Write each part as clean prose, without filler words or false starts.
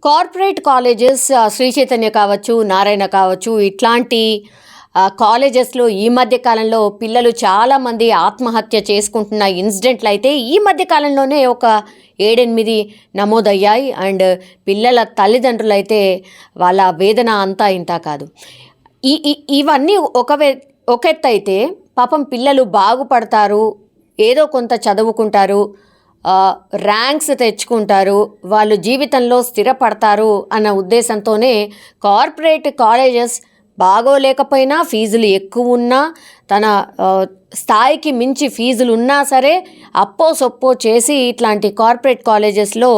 Corporate colleges Shri Chaitanya కావచ్చు, నారాయణ కావచ్చు, ఇట్లాంటి కాలేజెస్లో ఈ మధ్య కాలంలో పిల్లలు చాలామంది ఆత్మహత్య చేసుకుంటున్న ఇన్సిడెంట్లు అయితే ఈ మధ్య కాలంలోనే ఒక 7-8 నమోదయ్యాయి. అండ్ పిల్లల తల్లిదండ్రులు అయితే వాళ్ళ వేదన అంతా ఇంత కాదు. ఇవన్నీ ఒక ఎత్తు అయితే పాపం పిల్లలు బాగుపడతారు, ఏదో కొంత చదువుకుంటారు, ర్యాంక్స్ తెచ్చుకుంటారు, వాళ్ళు జీవితంలో స్థిరపడతారు అన్న ఉద్దేశంతోనే కార్పొరేట్ కాలేజెస్ బాగోలేకపోయినా, ఫీజులు ఎక్కువ ఉన్నా, తన స్థాయికి మించి ఫీజులు ఉన్నా సరే అప్పో సొప్పో చేసి ఇట్లాంటి కార్పొరేట్ కాలేజెస్లో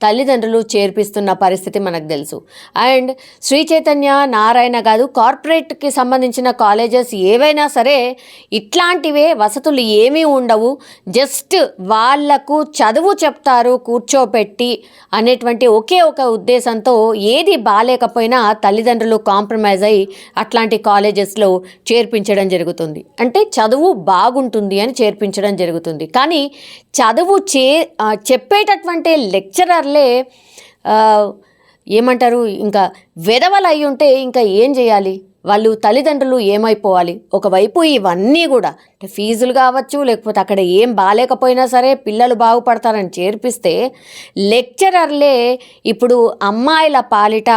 తల్లిదండ్రులు చేర్పిస్తున్న పరిస్థితి మనకు తెలుసు. అండ్ శ్రీ చైతన్య, నారాయణ కాదు, కార్పొరేట్కి సంబంధించిన కాలేజెస్ ఏవైనా సరే ఇట్లాంటివే, వసతులు ఏమీ ఉండవు, జస్ట్ వాళ్లకు చదువు చెప్తారు కూర్చోపెట్టి అనేటువంటి ఒకే ఒక ఉద్దేశంతో ఏది బాలేకపోయినా తల్లిదండ్రులు కాంప్రమైజ్ అయ్యి అట్లాంటి కాలేజెస్లో చేర్పించడం జరుగుతుంది. అంటే చదువు బాగుంటుంది అని చేర్పించడం జరుగుతుంది. కానీ చదువు చెప్పేటటువంటి లెక్చరర్లే ఏమంటారు, ఇంకా వెధవలు అయి ఉంటే ఇంకా ఏం చేయాలి? వాళ్ళు తల్లిదండ్రులు ఏమైపోవాలి? ఒకవైపు ఇవన్నీ కూడా ఫీజులు కావచ్చు, లేకపోతే అక్కడ ఏం బాగాలేకపోయినా సరే పిల్లలు బాగుపడతారని చేర్పిస్తే లెక్చరర్లే ఇప్పుడు అమ్మాయిల పాలిట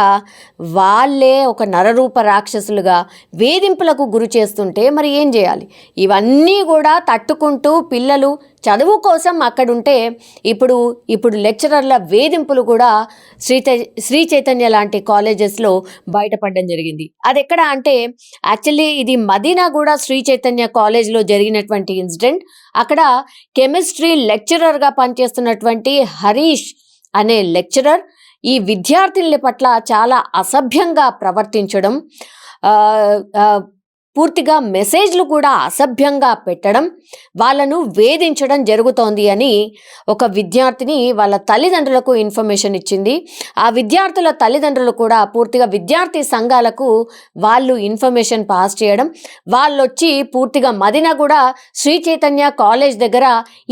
వాళ్ళే ఒక నరరూప రాక్షసులుగా వేధింపులకు గురి చేస్తుంటే మరి ఏం చేయాలి? ఇవన్నీ కూడా తట్టుకుంటూ పిల్లలు చదువు కోసం అక్కడుంటే ఇప్పుడు లెక్చరర్ల వేధింపులు కూడా శ్రీ చైతన్య లాంటి కాలేజెస్లో బయటపడడం జరిగింది. అది ఎక్కడ అంటే యాక్చువల్లీ ఇది మదీనాగూడ శ్రీ చైతన్య కాలేజ్లో జరిగినటువంటి ఇన్సిడెంట్. అక్కడ కెమిస్ట్రీ లెక్చరర్గా పనిచేస్తున్నటువంటి హరీష్ అనే లెక్చరర్ ఈ విద్యార్థినుల పట్ల చాలా అసభ్యంగా ప్రవర్తించడం, పూర్తిగా మెసేజ్లు కూడా అసభ్యంగా పెట్టడం, వాళ్ళను వేధించడం జరుగుతోంది అని ఒక విద్యార్థిని వాళ్ళ తల్లిదండ్రులకు ఇన్ఫర్మేషన్ ఇచ్చింది. ఆ విద్యార్థుల తల్లిదండ్రులు కూడా పూర్తిగా విద్యార్థి సంఘాలకు వాళ్ళు ఇన్ఫర్మేషన్ పాస్ చేయడం, వాళ్ళు వచ్చి పూర్తిగా మదీనాగూడ శ్రీ చైతన్య కాలేజ్ దగ్గర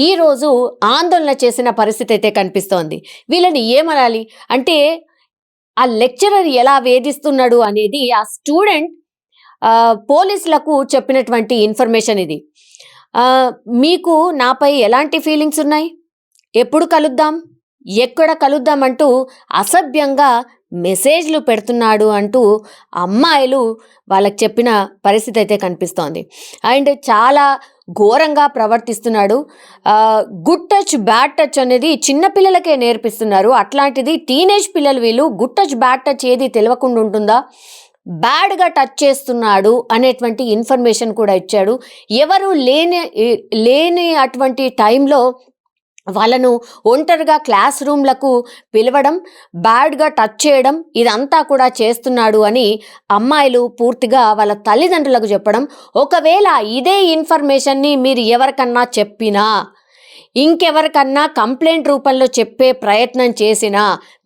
ఈరోజు ఆందోళన చేసిన పరిస్థితి అయితే కనిపిస్తోంది. వీళ్ళని ఏమనాలి అంటే, ఆ లెక్చరర్ ఎలా వేధిస్తున్నాడు అనేది ఆ స్టూడెంట్ పోలీసులకు చెప్పినటువంటి ఇన్ఫర్మేషన్ ఇది. మీకు నాపై ఎలాంటి ఫీలింగ్స్ ఉన్నాయి, ఎప్పుడు కలుద్దాం, ఎక్కడ కలుద్దాం అంటూ అసభ్యంగా మెసేజ్లు పెడుతున్నాడు అంటూ అమ్మాయిలు వాళ్ళకి చెప్పిన పరిస్థితి అయితే కనిపిస్తోంది. అండ్ చాలా ఘోరంగా ప్రవర్తిస్తున్నాడు. గుడ్ టచ్, బ్యాడ్ టచ్ అనేది చిన్నపిల్లలకే నేర్పిస్తున్నారు. అట్లాంటిది టీనేజ్ పిల్లలు వీళ్ళు. గుడ్ టచ్, బ్యాడ్ టచ్ ఏది తెలియకుండా ఉంటుందా? బ్యాడ్గా టచ్ చేస్తున్నాడు అనేటువంటి ఇన్ఫర్మేషన్ కూడా ఇచ్చాడు. ఎవరు లేని అటువంటి టైంలో వాళ్ళను ఒంటరిగా క్లాస్ రూమ్లకు పిలవడం, బ్యాడ్గా టచ్ చేయడం, ఇదంతా కూడా చేస్తున్నాడు అని అమ్మాయిలు పూర్తిగా వాళ్ళ తల్లిదండ్రులకు చెప్పడం. ఒకవేళ ఇదే ఇన్ఫర్మేషన్ని మీరు ఎవరికన్నా చెప్పినా, ఇంకెవరికన్నా కంప్లైంట్ రూపంలో చెప్పే ప్రయత్నం చేసినా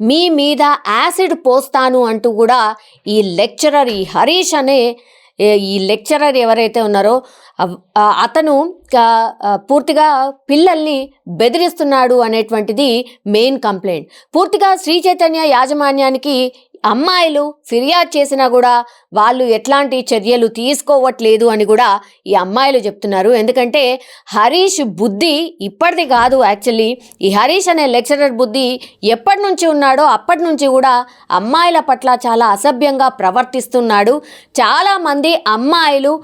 మీ మీద యాసిడ్ పోస్తాను అంటూ కూడా ఈ లెక్చరర్, ఈ హరీష్ అనే ఈ లెక్చరర్ ఎవరైతే ఉన్నారో అతను పూర్తిగా పిల్లల్ని బెదిరిస్తున్నాడు అనేటువంటిది మెయిన్ కంప్లైంట్. పూర్తిగా శ్రీ చైతన్య యాజమాన్యానికి అమ్మాయిలు ఫిర్యాదు చేసినా కూడా వాళ్ళు ఎట్లాంటి చర్యలు తీసుకోవట్లేదు అని కూడా ఈ అమ్మాయిలు చెప్తున్నారు. ఎందుకంటే హరీష్ బుద్ధి ఇప్పటిది కాదు. యాక్చువల్లీ ఈ హరీష్ అనే లెక్చరర్ బుద్ధి ఎప్పటి నుంచి ఉన్నాడో అప్పటి నుంచి కూడా అమ్మాయిల పట్ల చాలా అసభ్యంగా ప్రవర్తిస్తున్నాడు. చాలామంది అమ్మాయిలు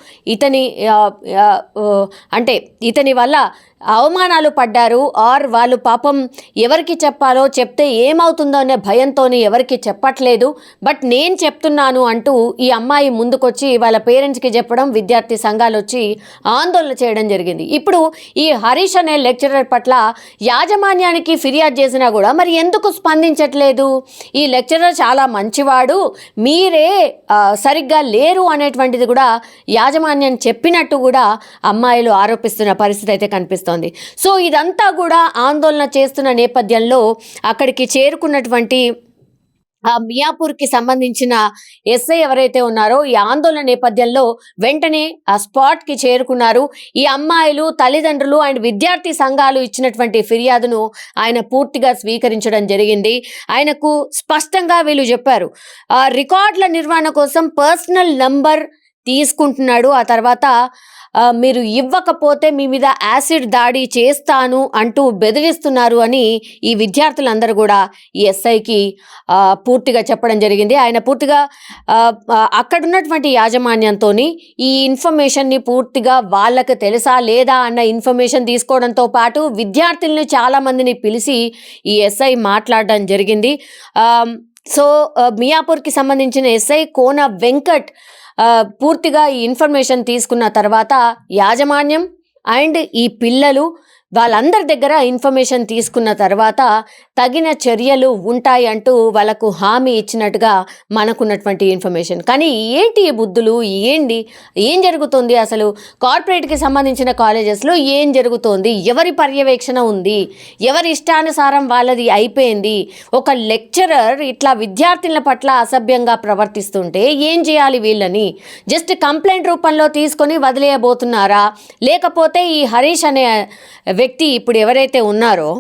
ఇతని వల్ల అవమానాలు పడ్డారు, ఆర్ వాళ్ళు పాపం ఎవరికి చెప్పాలో, చెప్తే ఏమవుతుందో అనే భయంతో ఎవరికి చెప్పట్లేదు. బట్ నేను చెప్తున్నాను అంటూ ఈ అమ్మాయి ముందుకొచ్చి వాళ్ళ పేరెంట్స్కి చెప్పడం, విద్యార్థి సంఘాలు వచ్చి ఆందోళన చేయడం జరిగింది. ఇప్పుడు ఈ హరీష్ అనే లెక్చరర్ పట్ల యాజమాన్యానికి ఫిర్యాదు చేసినా కూడా మరి ఎందుకు స్పందించట్లేదు? ఈ లెక్చరర్ చాలా మంచివాడు, మీరే సరిగ్గా లేరు అనేటువంటిది కూడా యాజమాన్యం చెప్పినట్టు కూడా అమ్మాయిలు ఆరోపిస్తున్న పరిస్థితి అయితే కనిపిస్తుంది. సో ఇదంతా కూడా ఆందోళన చేస్తున్న నేపథ్యంలో అక్కడికి చేరుకున్నటువంటి ఆ మియాపూర్‌కి సంబంధించిన ఎస్ఐ ఎవరైతే ఉన్నారో, ఈ ఆందోళన నేపథ్యంలో వెంటనే ఆ స్పాట్‌కి చేరుకున్నారు. ఈ అమ్మాయిలు, తల్లిదండ్రులు అండ్ విద్యార్థి సంఘాలు ఇచ్చినటువంటి ఫిర్యాదును ఆయన పూర్తిగా స్వీకరించడం జరిగింది. ఆయనకు స్పష్టంగా వీళ్ళు చెప్పారు. రికార్డుల నిర్వహణ కోసం పర్సనల్ నంబర్ తీసుకుంటున్నాడు. ఆ తర్వాత మీరు ఇవ్వకపోతే మీ మీద యాసిడ్ దాడి చేస్తాను అంటూ బెదిరిస్తున్నారు అని ఈ విద్యార్థులందరూ కూడా ఈ ఎస్ఐకి పూర్తిగా చెప్పడం జరిగింది. ఆయన పూర్తిగా అక్కడున్నటువంటి యాజమాన్యంతోని ఈ ఇన్ఫర్మేషన్‌ని పూర్తిగా వాళ్ళకి తెలుసా లేదా అన్న ఇన్ఫర్మేషన్ తీసుకోవడంతో పాటు విద్యార్థులను చాలామందిని పిలిచి ఈ ఎస్ఐ మాట్లాడడం జరిగింది. మియాపూర్‌కి సంబంధించిన ఎస్ఐ కోన వెంకట్ పూర్తిగా ఈ ఇన్ఫర్మేషన్ తీసుకున్న తర్వాత యాజమాన్యం అండ్ ఈ పిల్లలు వాళ్ళందరి దగ్గర ఇన్ఫర్మేషన్ తీసుకున్న తర్వాత తగిన చర్యలు ఉంటాయి అంటూ వాళ్ళకు హామీ ఇచ్చినట్టుగా మనకున్నటువంటి ఇన్ఫర్మేషన్. కానీ ఏంటి ఈ బుద్ధులు? ఏం జరుగుతుంది అసలు? కార్పొరేట్‌కి సంబంధించిన కాలేజెస్‌లో ఏం జరుగుతోంది? ఎవరి పర్యవేక్షణ ఉంది? ఎవరి ఇష్టానుసారం వాళ్ళది అయిపోయింది? ఒక లెక్చరర్ ఇట్లా విద్యార్థుల పట్ల అసభ్యంగా ప్రవర్తిస్తుంటే ఏం చేయాలి వీళ్ళని? జస్ట్ కంప్లైంట్ రూపంలో తీసుకొని వదిలేయబోతున్నారా? లేకపోతే ఈ హరీష్ అనే వ్యక్తి ఇప్పుడు ఎవరైతే ఉన్నారో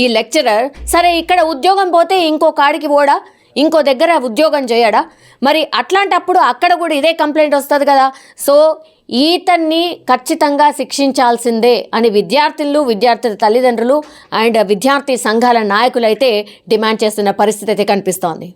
ఈ లెక్చరర్, సరే ఇక్కడ ఉద్యోగం పోతే ఇంకో కాడికి పోడా, ఇంకో దగ్గర ఉద్యోగం చేయడా? మరి అట్లాంటప్పుడు అక్కడ కూడా ఇదే కంప్లైంట్ వస్తుంది కదా. సో ఈతన్ని ఖచ్చితంగా శిక్షించాల్సిందే అని విద్యార్థుల తల్లిదండ్రులు అండ్ విద్యార్థి సంఘాల నాయకులు అయితే డిమాండ్ చేస్తున్న పరిస్థితి అయితే కనిపిస్తోంది.